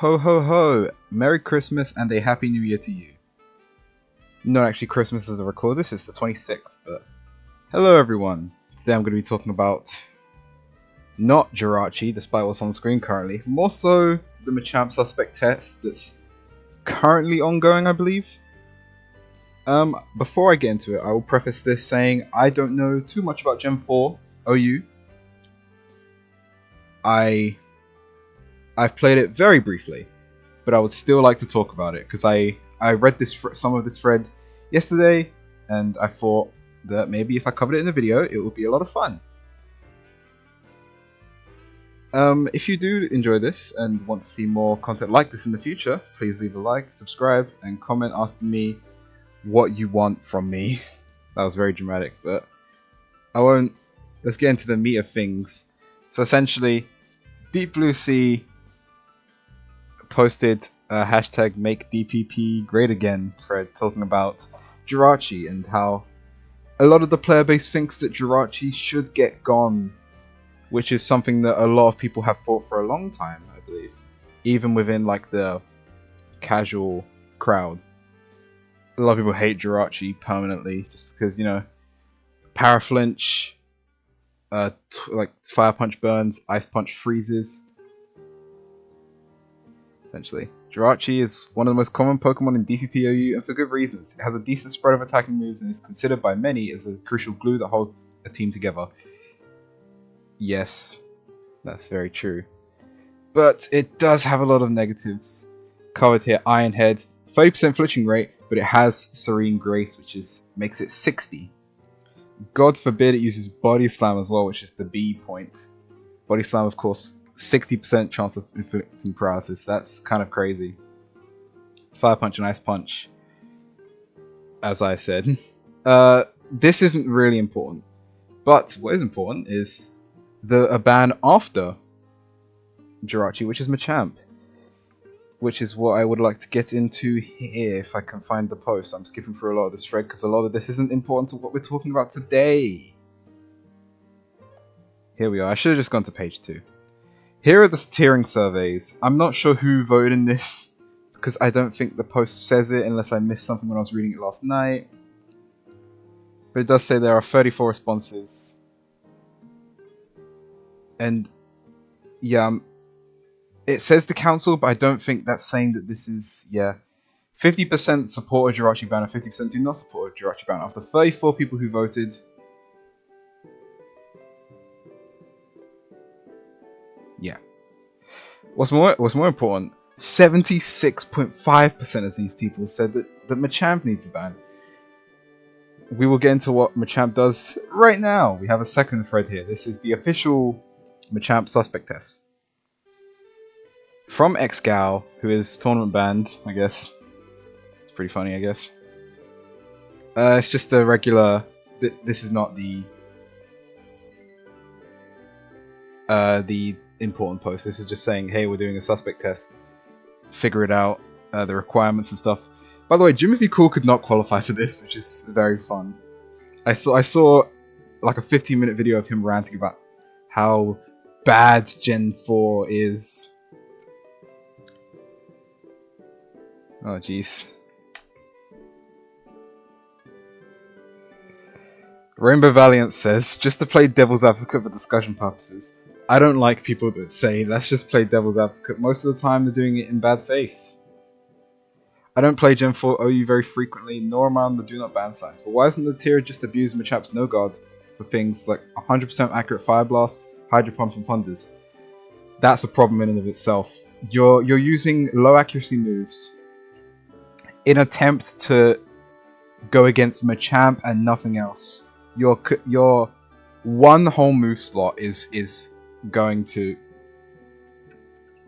Ho ho ho! Merry Christmas and a Happy New Year to you. Not actually Christmas as I record this, it's the 26th, but hello everyone. Today I'm going to be talking about not Jirachi, despite what's on screen currently, more so the Machamp suspect test that's currently ongoing, I believe. Before I get into it, I will preface this saying I don't know too much about Gen 4 OU. I've played it very briefly, but I would still like to talk about it because I read some of this thread yesterday, and I thought that maybe if I covered it in a video, it would be a lot of fun. If you do enjoy this and want to see more content like this in the future, please leave a like, subscribe, and comment asking me what you want from me. That was very dramatic, but I won't. Let's get into the meat of things. So essentially, Deep Blue Sea posted a hashtag make DPP great again thread talking about Jirachi and how a lot of the player base thinks that Jirachi should get gone, which is something that a lot of people have thought for a long time, I believe, even within like the casual crowd. A lot of people hate Jirachi permanently just because, you know, Power Flinch, like Fire Punch burns, Ice Punch freezes. Essentially, Jirachi is one of the most common Pokemon in DPP OU, and for good reasons. It has a decent spread of attacking moves and is considered by many as a crucial glue that holds a team together. Yes, that's very true. But it does have a lot of negatives. Covered here, Iron Head, 30% flinching rate, but it has Serene Grace, which makes it 60. God forbid it uses Body Slam as well, which is the B point. Body Slam, of course, 60% chance of inflicting paralysis. That's kind of crazy. Fire Punch and Ice Punch, as I said. This isn't really important. But what is important is a ban after Jirachi, which is Machamp. Which is what I would like to get into here, if I can find the post. I'm skipping through a lot of this thread because a lot of this isn't important to what we're talking about today. Here we are. I should have just gone to page 2. Here are the tiering surveys. I'm not sure who voted in this because I don't think the post says it unless I missed something when I was reading it last night. But it does say there are 34 responses. And yeah, it says the council, but I don't think that's saying that this is, yeah. 50% support a Jirachi ban and 50% do not support a Jirachi ban. After 34 people who voted, yeah. What's more important, 76.5% of these people said that Machamp needs a ban. We will get into what Machamp does right now. We have a second thread here. This is the official Machamp suspect test. From Xgal, who is tournament banned, I guess. It's pretty funny, I guess. It's just a regular. This is not the important post. This is just saying, hey, we're doing a suspect test. Figure it out, the requirements and stuff. By the way, Jimothy Cool could not qualify for this, which is very fun. I saw like a 15-minute video of him ranting about how bad Gen 4 is. Oh, jeez. Rainbow Valiant says, just to play devil's advocate for discussion purposes. I don't like people that say, let's just play devil's advocate. Most of the time, they're doing it in bad faith. I don't play Gen 4 OU very frequently, nor am I on the do not ban signs. But why isn't the tier just abuse Machamp's no guard for things like 100% accurate Fire Blast, Hydro Pump, and Thunders? That's a problem in and of itself. You're using low accuracy moves in attempt to go against Machamp and nothing else. Your one whole move slot is going to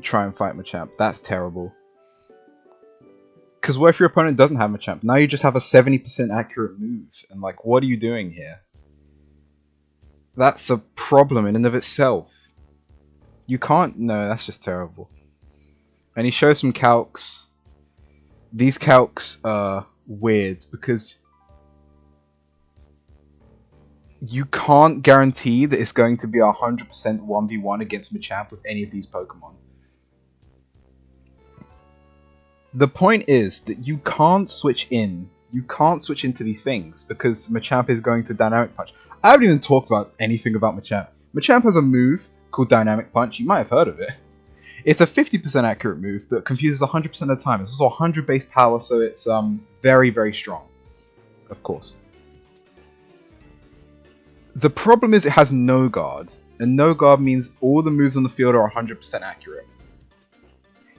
try and fight Machamp. That's terrible. Because what if your opponent doesn't have Machamp? Now you just have a 70% accurate move. And like, what are you doing here? That's a problem in and of itself. You can't... No, that's just terrible. And he shows some calcs. These calcs are weird because you can't guarantee that it's going to be 100% 1v1 against Machamp with any of these Pokemon. The point is that you can't switch in. You can't switch into these things because Machamp is going to Dynamic Punch. I haven't even talked about anything about Machamp. Machamp has a move called Dynamic Punch. You might have heard of it. It's a 50% accurate move that confuses 100% of the time. It's also 100 base power, so it's very, very strong. Of course. The problem is it has no guard. And no guard means all the moves on the field are 100% accurate.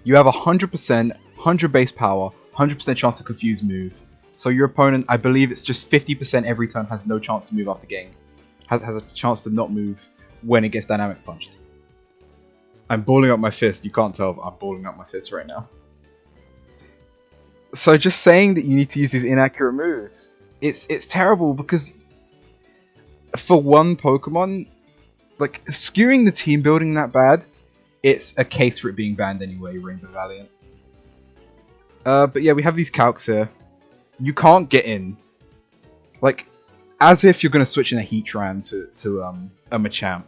You have 100%, 100 base power, 100% chance to confuse move. So your opponent, I believe it's just 50% every turn, has no chance to move after getting... Has a chance to not move when it gets Dynamic Punched. I'm balling up my fist. You can't tell, but I'm balling up my fist right now. So just saying that you need to use these inaccurate moves, it's terrible because for one Pokemon, like skewing the team building that bad, it's a case for it being banned anyway, Rainbow Valiant. But yeah, we have these calcs here. You can't get in. Like, as if you're going to switch in a Heatran to a Machamp.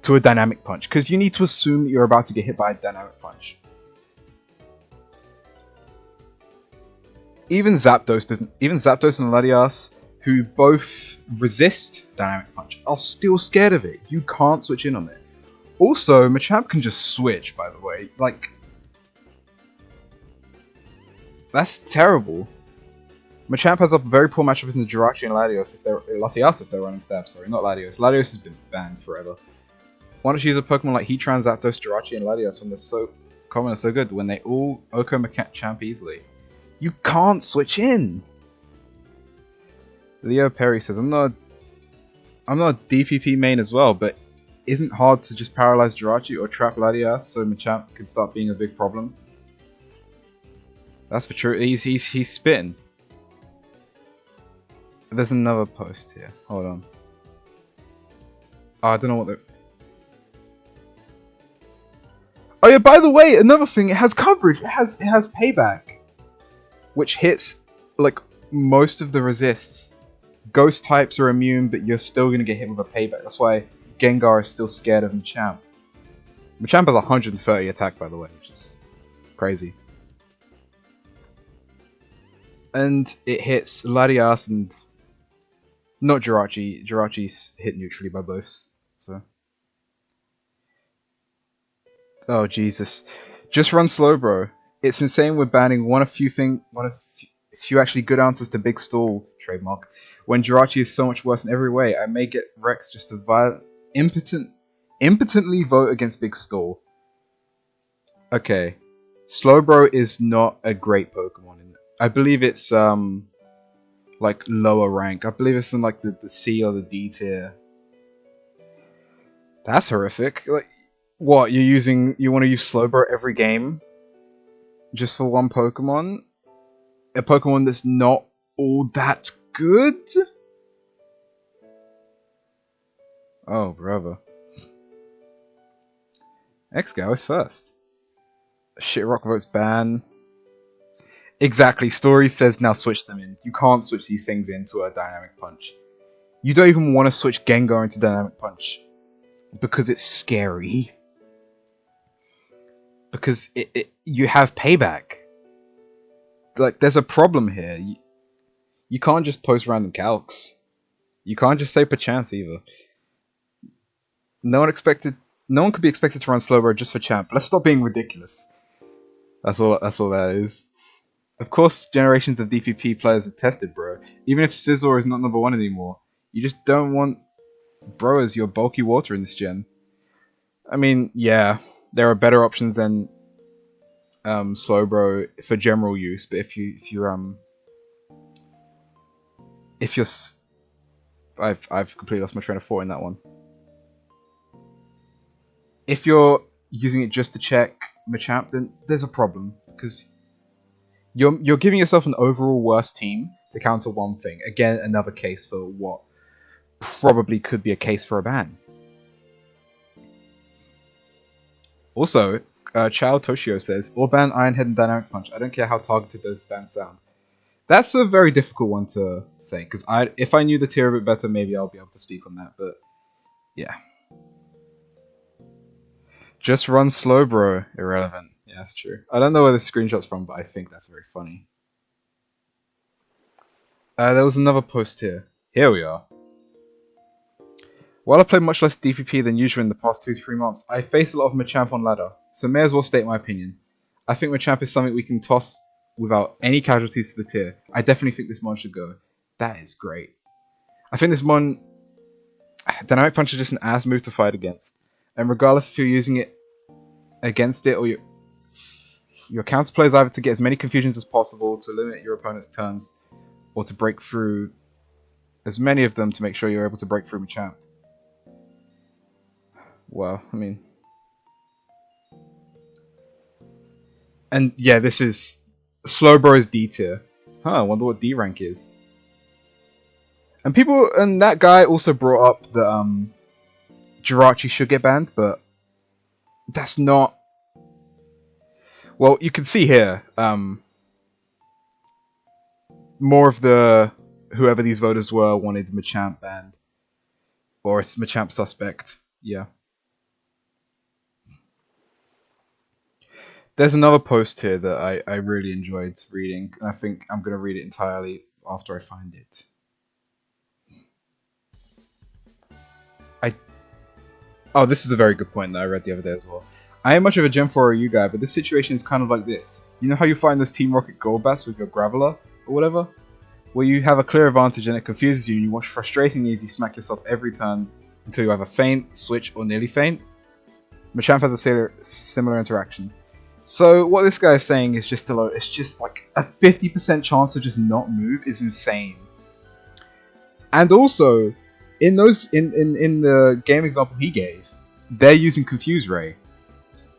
To a Dynamic Punch. Because you need to assume that you're about to get hit by a Dynamic Punch. Even Zapdos doesn't. Even Zapdos and Latias, who both resist Dynamic Punch, are still scared of it. You can't switch in on it. Also, Machamp can just switch, by the way. Like, that's terrible. Machamp has a very poor matchup in the Jirachi and Latias if they're running stab. Sorry, not Latias. Latias has been banned forever. Why don't you use a Pokemon like Heatran, Zapdos, Jirachi, and Latias when they're so common and so good? When they all Oko Machamp easily. You can't switch in. Leo Perry says, I'm not a DPP main as well, but isn't hard to just paralyze Jirachi or trap Latias so Machamp can start being a big problem. That's for true. He's spitting. There's another post here. Hold on. Oh, I don't know what the... Oh yeah, by the way, another thing, it has coverage. It has payback. Which hits, like, most of the resists. Ghost types are immune, but you're still going to get hit with a payback. That's why Gengar is still scared of Machamp. Machamp has 130 attack, by the way, which is crazy. And it hits Latias and... Not Jirachi. Jirachi's hit neutrally by both, so... Oh, Jesus. Just run slow, bro. It's insane we're banning one of few actually good answers to Big Stall, trademark. When Jirachi is so much worse in every way, I may get Rex just to impotently vote against Big Stall. Okay. Slowbro is not a great Pokemon. I believe it's, like, lower rank. I believe it's in, like, the C or the D tier. That's horrific. Like, what, you want to use Slowbro every game? Just for one Pokemon? A Pokemon that's not all that good? Oh, brother. X-Gal is first. Shitrock votes ban. Exactly, Story says now switch them in. You can't switch these things into a Dynamic Punch. You don't even want to switch Gengar into Dynamic Punch. Because it's scary. Because you have payback. Like, there's a problem here. You can't just post random calcs. You can't just say perchance either. No one could be expected to run Slowbro just for champ. Let's stop being ridiculous. That's all that is. Of course, generations of DPP players have tested, bro. Even if Scizor is not number 1 anymore, you just don't want bro as your bulky water in this gen. I mean, yeah, there are better options than Slowbro for general use, but if you're I've completely lost my train of thought in that one. If you're using it just to check Machamp, then there's a problem because you're giving yourself an overall worse team to counter one thing. Again, another case for what probably could be a case for a ban. Also, Chao Toshio says, or ban Iron Head and Dynamic Punch. I don't care how targeted those bans sound. That's a very difficult one to say, because if I knew the tier a bit better, maybe I'll be able to speak on that, but yeah. Just run slow, bro. Irrelevant. Yeah. that's true. I don't know where the screenshot's from, but I think that's very funny. There was another post here. Here we are. While I played much less DPP than usual in the past 2 to 3 months, I faced a lot of Machamp on ladder, so may as well state my opinion. I think Machamp is something we can toss without any casualties to the tier. I definitely think this mon should go. That is great. I think this mon... Dynamic Punch is just an ass move to fight against, and regardless if you're using it against it or your counterplay is either to get as many confusions as possible to limit your opponent's turns, or to break through as many of them to make sure you're able to break through Machamp. Well, I mean... And yeah, this is... Slowbro's D tier. Huh, I wonder what D rank is. And people... And that guy also brought up that Jirachi should get banned, but... That's not... Well, you can see here, more of the... Whoever these voters were wanted Machamp banned. Or it's Machamp suspect. Yeah. There's another post here that I really enjoyed reading, and I think I'm going to read it entirely after I find it. Oh, this is a very good point that I read the other day as well. I am much of a Gen 4 OU guy, but this situation is kind of like this. You know how you find those Team Rocket gold bats with your Graveler, or whatever? Where you have a clear advantage and it confuses you and you watch frustratingly as you smack yourself every turn until you either faint, switch, or nearly faint? Machamp has a similar interaction. So what this guy is saying is just it's just like a 50% chance to just not move is insane. And also, in the game example he gave, they're using Confuse Ray.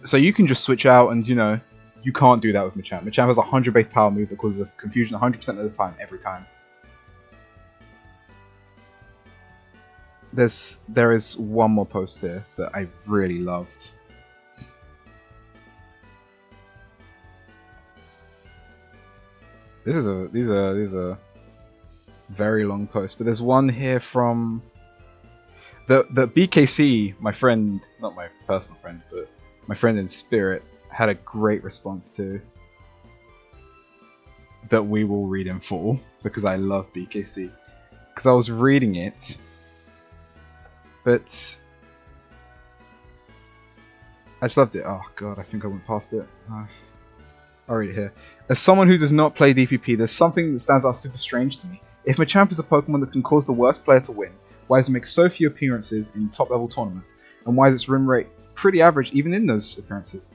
So you can just switch out and, you know, you can't do that with Machamp. Machamp has a 100 base power move that causes confusion 100% of the time, every time. There is one more post here that I really loved. These are very long posts, but there's one here from the BKC, my friend, not my personal friend, but my friend in spirit, had a great response to that we will read in full because I love BKC. Because I was reading it, but I just loved it. Oh god, I think I went past it. I'll read it here. As someone who does not play DPP, there's something that stands out super strange to me. If Machamp is a Pokemon that can cause the worst player to win, why does it make so few appearances in top level tournaments? And why is its win rate pretty average even in those appearances?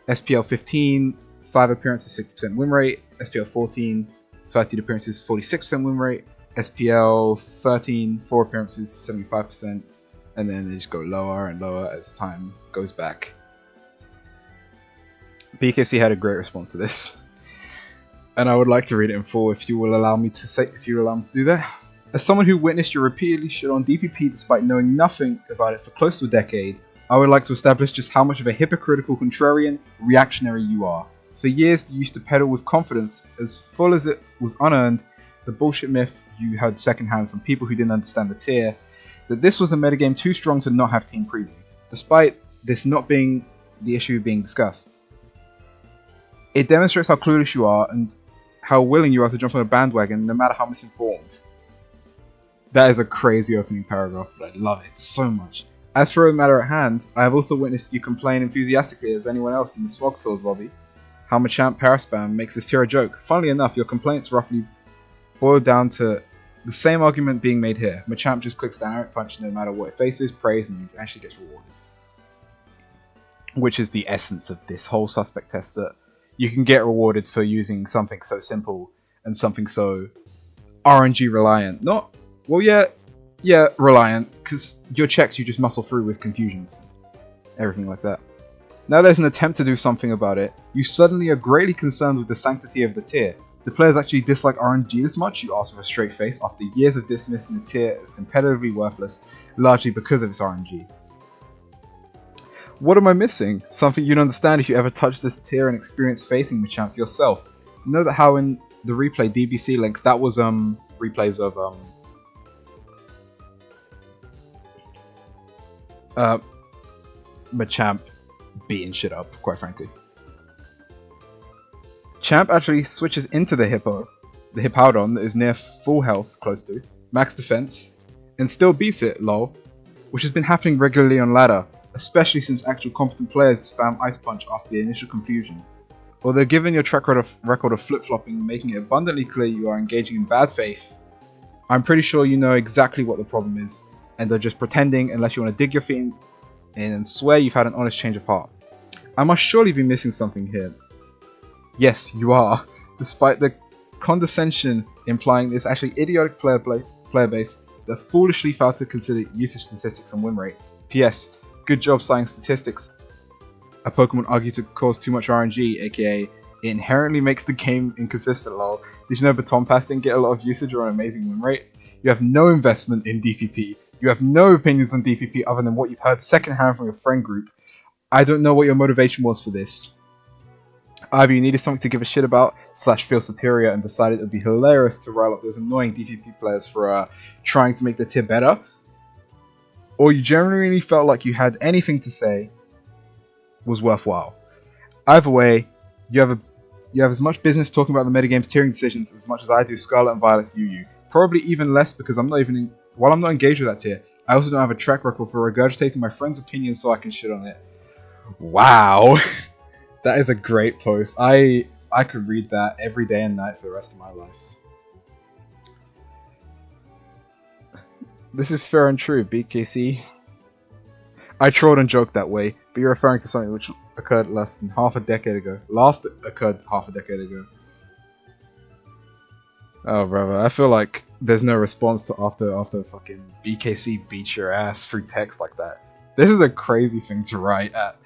SPL 15, 5 appearances, 60% win rate. SPL 14, 13 appearances, 46% win rate. SPL 13, 4 appearances, 75%. And then they just go lower and lower as time goes back. BKC had a great response to this, and I would like to read it in full if you will allow me to do that. As someone who witnessed you repeatedly shit on DPP despite knowing nothing about it for close to a decade, I would like to establish just how much of a hypocritical, contrarian, reactionary you are. For years, you used to peddle with confidence, as full as it was unearned, the bullshit myth you heard secondhand from people who didn't understand the tier, that this was a metagame too strong to not have team preview, despite this not being the issue being discussed. It demonstrates how clueless you are and how willing you are to jump on a bandwagon no matter how misinformed. That is a crazy opening paragraph, but I love it so much. As for the matter at hand, I have also witnessed you complain enthusiastically as anyone else in the Swag Tours lobby how Machamp Paraspam makes this tier a joke. Funnily enough, your complaints roughly boil down to the same argument being made here. Machamp just clicks Dynamic Punch no matter what it faces, prays, and actually gets rewarded. Which is the essence of this whole suspect test, that you can get rewarded for using something so simple and something so RNG reliant. Not, well, yeah, reliant, because your checks you just muscle through with confusions, everything like that. Now there's an attempt to do something about it, you suddenly are greatly concerned with the sanctity of the tier. Do players actually dislike RNG this much, you ask with a straight face, after years of dismissing the tier as competitively worthless, largely because of its RNG. What am I missing? Something you'd understand if you ever touched this tier and experienced facing Machamp yourself. You know that how in the replay DBC links, that was replays of Machamp beating shit up, quite frankly. Champ actually switches into the Hippowdon that is near full health, close to, max defense, and still beats it, lol, which has been happening regularly on ladder, especially since actual competent players spam Ice Punch after the initial confusion. Although given your track record of flip-flopping, making it abundantly clear you are engaging in bad faith, I'm pretty sure you know exactly what the problem is, and are just pretending unless you want to dig your feet in and swear you've had an honest change of heart. I must surely be missing something here. Yes, you are, despite the condescension implying this actually idiotic player base that foolishly failed to consider usage statistics and win rate. P.S. Good job citing statistics. A Pokemon argue to cause too much RNG, aka it inherently makes the game inconsistent, lol. Did you know Baton Pass didn't get a lot of usage or an amazing win rate? You have no investment in DPP. You have no opinions on DPP other than what you've heard secondhand from your friend group. I don't know what your motivation was for this. Either you needed something to give a shit about / feel superior and decided it would be hilarious to rile up those annoying DPP players for trying to make the tier better, or you genuinely felt like you had anything to say was worthwhile. Either way, you have as much business talking about the metagame's tiering decisions as much as I do Scarlet and Violet's UU. Probably even less because while I'm not engaged with that tier, I also don't have a track record for regurgitating my friend's opinions so I can shit on it. Wow. That is a great post. I could read that every day and night for the rest of my life. This is fair and true, BKC. I trolled and joked that way, but you're referring to something which occurred less than half a decade ago. Oh, brother, I feel like there's no response to after fucking BKC beats your ass through text like that. This is a crazy thing to write at.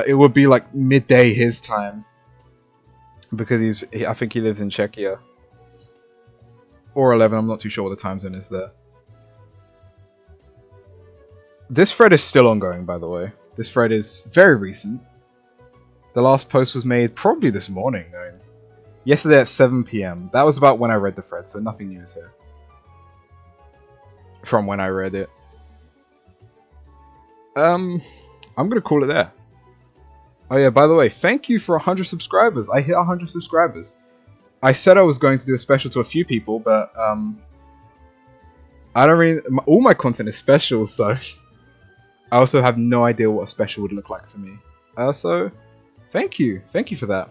It would be like midday his time, because I think he lives in Czechia, or 11. I'm not too sure what the time zone is there. This thread is still ongoing, by the way. This thread is very recent. The last post was made probably this morning, though. Yesterday at 7 PM. That was about when I read the thread, so nothing new is here. From when I read it. I'm gonna call it there. Oh yeah, by the way, thank you for 100 subscribers. I hit 100 subscribers. I said I was going to do a special to a few people, but I don't really... all my content is special, so... I also have no idea what a special would look like for me. So, thank you. Thank you for that.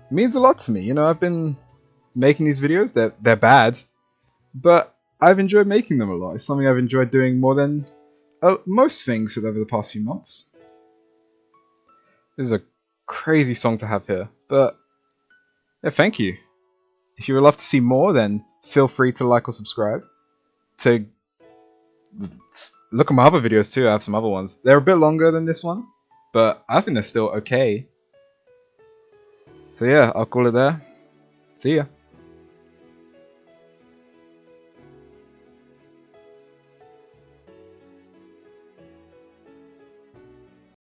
It means a lot to me. You know, I've been making these videos. They're bad, but I've enjoyed making them a lot. It's something I've enjoyed doing more than most things over the past few months. This is a crazy song to have here, but yeah, thank you. If you would love to see more, then feel free to like or subscribe. To look at my other videos too, I have some other ones. They're a bit longer than this one, but I think they're still okay. So yeah, I'll call it there. See ya.